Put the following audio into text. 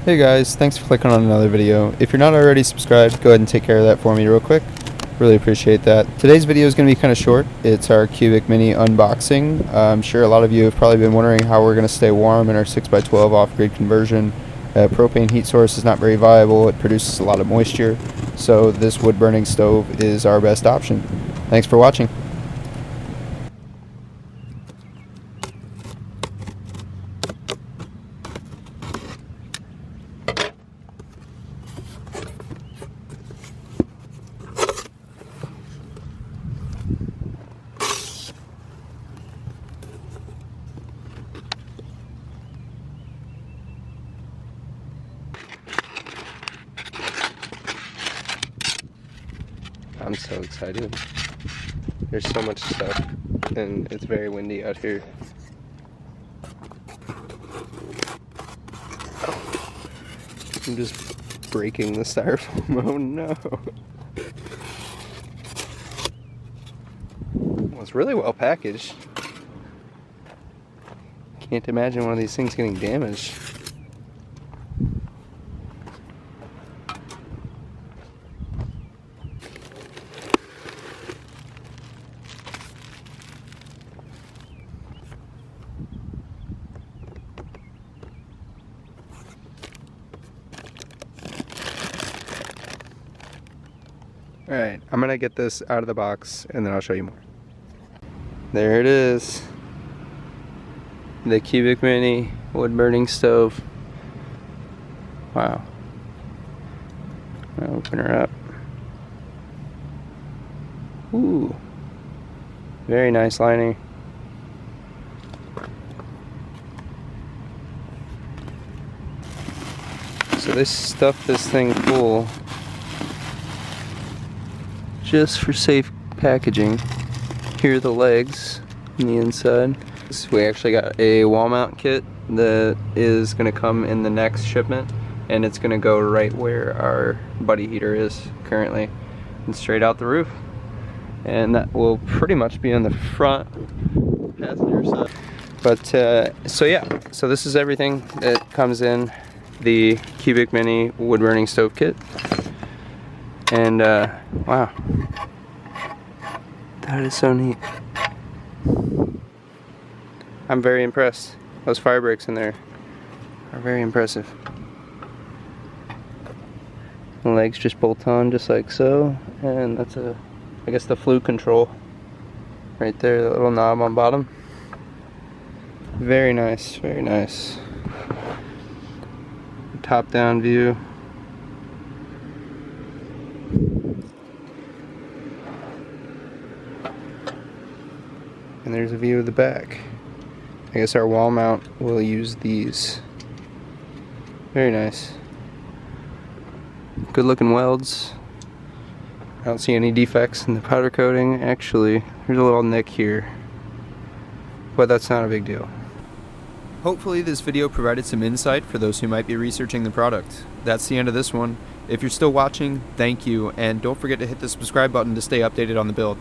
Hey guys, thanks for clicking on another video. If you're not already subscribed, go ahead and take care of that for me real quick. Really appreciate that. Today's video is going to be kind of short. It's our Cubic Mini unboxing. I'm sure a lot of you have probably been wondering how we're going to stay warm in our 6x12 off-grid conversion. Propane heat source is not very viable. It produces a lot of moisture, so this wood-burning stove is our best option. Thanks for watching. I'm so excited. There's so much stuff, and it's very windy out here. I'm just breaking the styrofoam. Oh no. Well, it's really well packaged. Can't imagine one of these things getting damaged. Alright, I'm gonna get this out of the box and then I'll show you more. There it is. The Cubic Mini wood burning stove. Wow. I'll open her up. Ooh. Very nice lining. So they stuffed this thing full just for safe packaging. Here are the legs on the inside. So we actually got a wall mount kit that is going to come in the next shipment, and it's going to go right where our buddy heater is currently and straight out the roof. And that will pretty much be on the front passenger side. But so yeah, so this is everything that comes in the Cubic Mini wood burning stove kit. And wow, that is so neat. I'm very impressed. Those fire breaks in there are very impressive. The legs just bolt on just like so, and that's I guess the flue control right there, the little knob on bottom. Very nice, very nice. Top down view. And there's a view of the back. I guess our wall mount will use these. Very nice. Good looking welds. I don't see any defects in the powder coating. Actually, there's a little nick here, but that's not a big deal. Hopefully this video provided some insight for those who might be researching the product. That's the end of this one. If you're still watching, thank you, and don't forget to hit the subscribe button to stay updated on the build.